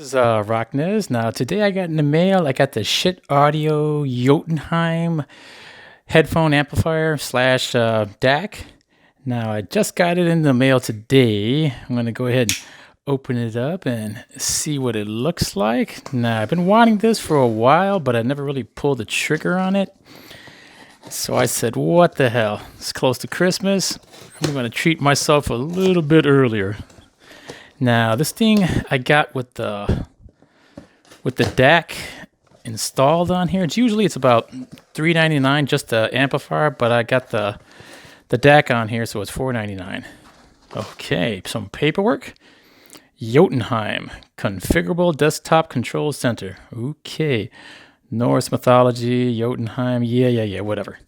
This is Rocknez. Now today I got in the mail. I got the Schiit Audio Jontunheim headphone amplifier slash DAC. Now I just got it in the mail today. I'm gonna go ahead and open it up and see what it looks like. Now I've been wanting this for a while, but I never really pulled the trigger on it. So I said, what the hell? It's close to Christmas. I'm gonna treat myself a little bit earlier. Now this thing I got with the DAC installed on here. It's about $3.99 just the amplifier, but I got the DAC on here, so it's $4.99. Okay, some paperwork. Jontunheim, configurable desktop control center. Okay, Norse mythology, Jontunheim, yeah, whatever.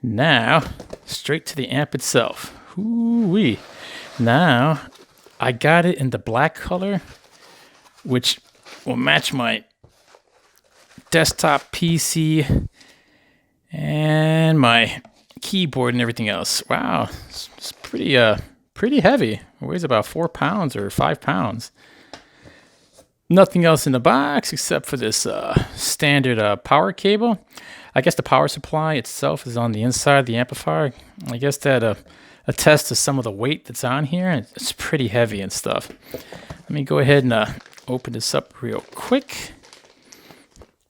Now, straight to the amp itself. Ooh-wee. Now, I got it in the black color, which will match my desktop PC and my keyboard and everything else. Wow, it's pretty heavy. It weighs about 4 pounds or 5 pounds. Nothing else in the box except for this standard power cable. I guess the power supply itself is on the inside of the amplifier. I guess that attests to some of the weight that's on here. It's pretty heavy and stuff. Let me go ahead and open this up real quick.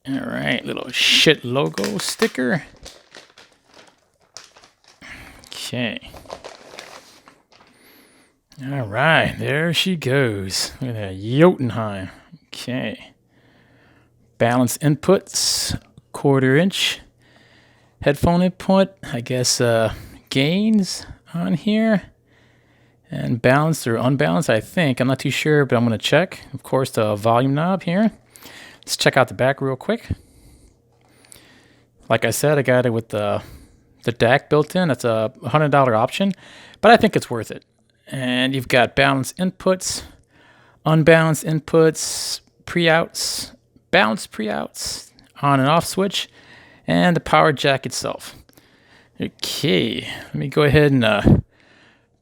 All right, little Schiit logo sticker. Okay. All right, there she goes. Look at that, Jontunheim. Okay. Balance inputs, 1/4 inch. Headphone input, I guess gains on here. And balanced or unbalanced, I think. I'm not too sure, but I'm going to check. Of course, the volume knob here. Let's check out the back real quick. Like I said, I got it with the DAC built in. That's a $100 option, but I think it's worth it. And you've got balanced inputs, unbalanced inputs, pre-outs, balanced pre-outs, on and off switch, and the power jack itself. Okay, let me go ahead and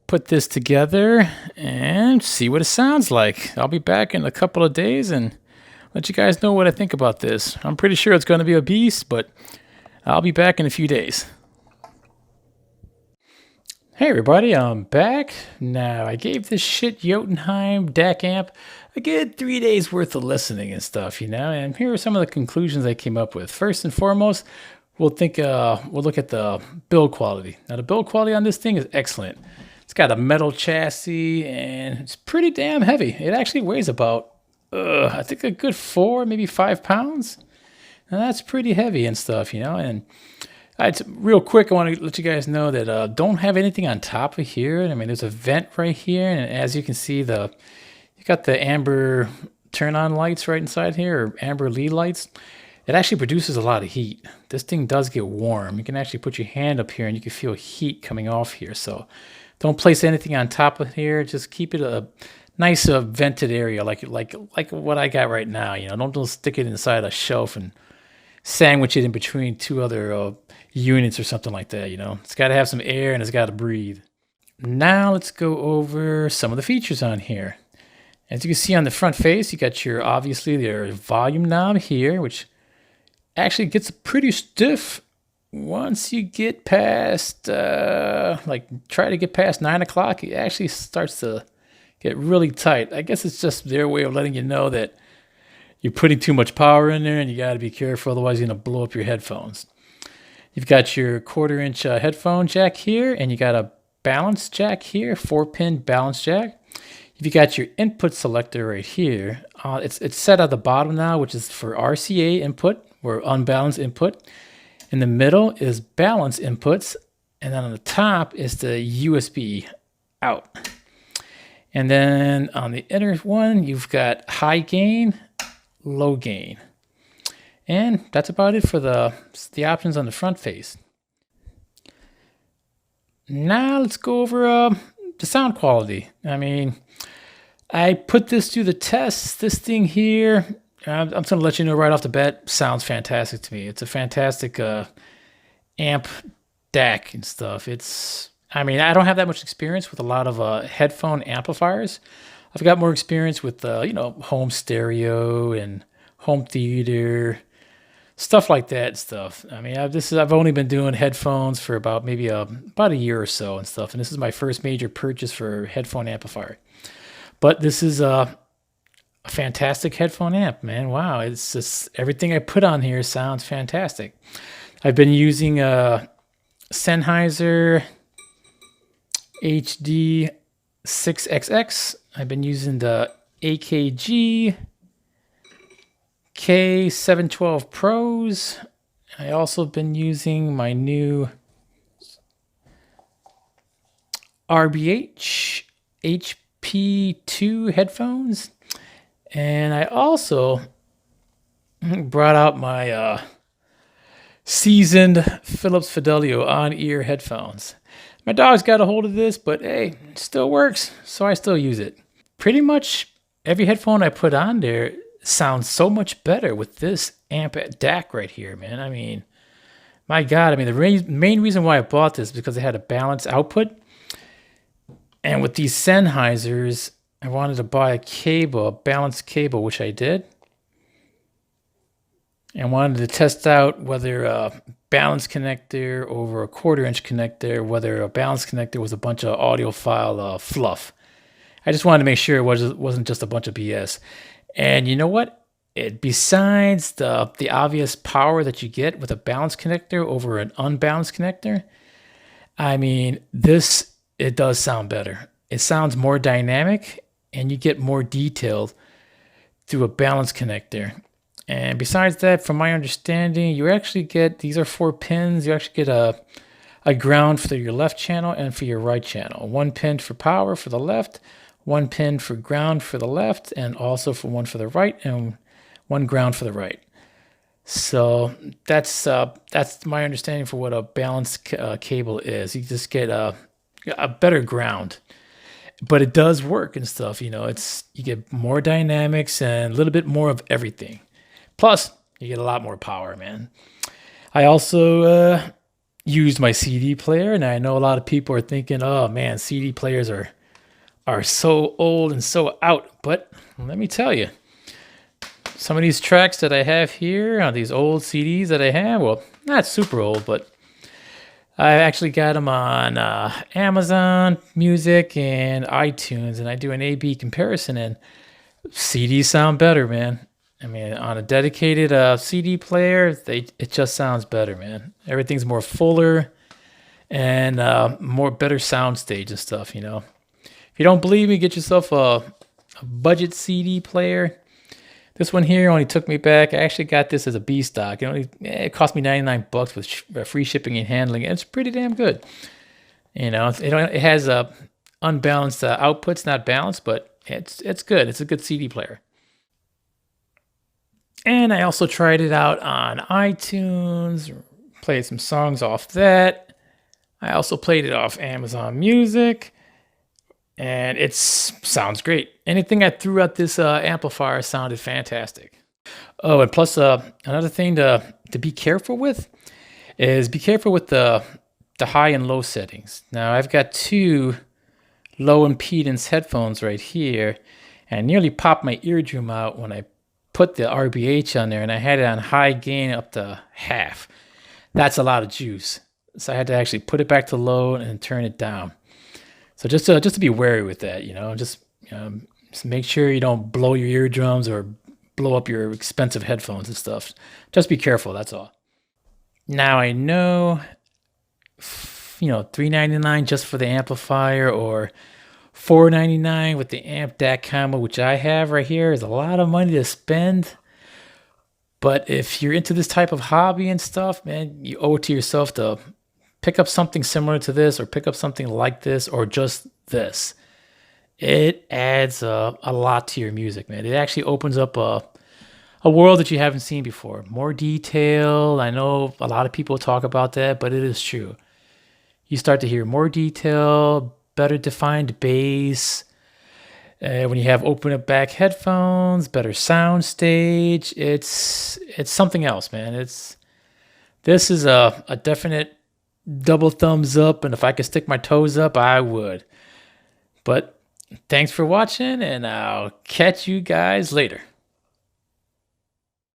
put this together and see what it sounds like. I'll be back in a couple of days and let you guys know what I think about this. I'm pretty sure it's going to be a beast, but I'll be back in a few days. Hey everybody, I'm back. Now, I gave this Schiit Jontunheim DAC amp a good 3 days worth of listening and stuff, and here are some of the conclusions I came up with. First and foremost, we'll look at the build quality. Now, the build quality on this thing is excellent. It's got a metal chassis and it's pretty damn heavy. It actually weighs about, I think a good 4, maybe 5 pounds. Now that's pretty heavy and stuff, and real quick, I want to let you guys know that don't have anything on top of here. I mean, there's a vent right here, and as you can see, you got the amber turn-on lights right inside here, or amber LED lights. It actually produces a lot of heat. This thing does get warm. You can actually put your hand up here, and you can feel heat coming off here. So don't place anything on top of here. Just keep it a nice vented area, like what I got right now. Don't stick it inside a shelf and sandwich it in between two other units or something like that. It's got to have some air and it's got to breathe. Now let's go over some of the features on here. As you can see on the front face, you got obviously your volume knob here, which actually gets pretty stiff once you get past try to get past 9 o'clock. It actually starts to get really tight. I guess it's just their way of letting you know that you're putting too much power in there and you got to be careful, otherwise you're going to blow up your headphones. You've got your 1/4 inch headphone jack here, and you got a balance jack here, 4-pin balance jack. You've got your input selector right here. It's set at the bottom now, which is for RCA input or unbalanced input. In the middle is balance inputs, and then on the top is the USB out. And then on the inner one, you've got high gain, low gain. And that's about it for the options on the front face. Now let's go over the sound quality. I mean, I put this through the tests. This thing here, I'm going to let you know right off the bat, sounds fantastic to me. It's a fantastic amp DAC and stuff. I mean, I don't have that much experience with a lot of headphone amplifiers. I've got more experience with home stereo and home theater stuff like that stuff. I mean, I've only been doing headphones for about maybe about a year or so and stuff, and this is my first major purchase for headphone amplifier. But this is a fantastic headphone amp, man. Wow, it's just everything I put on here sounds fantastic. I've been using a Sennheiser HD 6XX. I've been using the AKG K712 Pros. I also been using my new RBH HP2 headphones. And I also brought out my seasoned Philips Fidelio on-ear headphones. My dog's got a hold of this, but hey, it still works, so I still use it. Pretty much every headphone I put on there sounds so much better with this amp at DAC right here, man. I mean, my God. I mean, the main reason why I bought this is because it had a balanced output. And with these Sennheisers, I wanted to buy a balanced cable, which I did. And wanted to test out whether a balanced connector over a 1/4-inch connector, whether a balanced connector was a bunch of audiophile fluff. I just wanted to make sure it wasn't just a bunch of BS. And you know what? Besides the obvious power that you get with a balanced connector over an unbalanced connector, I mean, it does sound better. It sounds more dynamic, and you get more detail through a balanced connector. And besides that, from my understanding, you actually get, these are 4 pins, you actually get a ground for your left channel and for your right channel. 1 pin for power for the left, 1 pin for ground for the left, and also for one for the right, and 1 ground for the right. So that's my understanding for what a balanced cable is. You just get a better ground. But it does work and stuff, you get more dynamics and a little bit more of everything. Plus, you get a lot more power, man. I also used my CD player, and I know a lot of people are thinking, oh man, CD players are so old and so out. But let me tell you, some of these tracks that I have here on these old CDs that I have, well, not super old, but I actually got them on Amazon Music and iTunes, and I do an A/B comparison, and CDs sound better, man. I mean, on a dedicated CD player, it just sounds better, man. Everything's more fuller and more better sound stage and stuff, If you don't believe me, get yourself a budget CD player. This one here only took me back. I actually got this as a B stock. It cost me $99 with free shipping and handling. It's pretty damn good. It has unbalanced outputs, not balanced, but it's good. It's a good CD player. And I also tried it out on iTunes, played some songs off that. I also played it off Amazon Music, and it sounds great. Anything I threw at this amplifier sounded fantastic. Oh, and plus another thing to be careful with is be careful with the high and low settings. Now I've got 2 low impedance headphones right here, and I nearly popped my eardrum out when I put the RBH on there, and I had it on high gain up to half. That's a lot of juice. So I had to actually put it back to low and turn it down. So just to be wary with that, just make sure you don't blow your eardrums or blow up your expensive headphones and stuff. Just be careful, that's all. Now I know, $399 just for the amplifier or $499 with the amp DAC combo, which I have right here, is a lot of money to spend. But if you're into this type of hobby and stuff, man, you owe it to yourself to pick up something similar to this, or pick up something like this, or just this. It adds a lot to your music, man. It actually opens up a world that you haven't seen before. More detail. I know a lot of people talk about that, but it is true. You start to hear more detail, better defined bass. When you have open up back headphones, better sound stage. It's something else, man. This is a definite double thumbs up, and if I could stick my toes up, I would. But Thanks for watching, and I'll catch you guys later.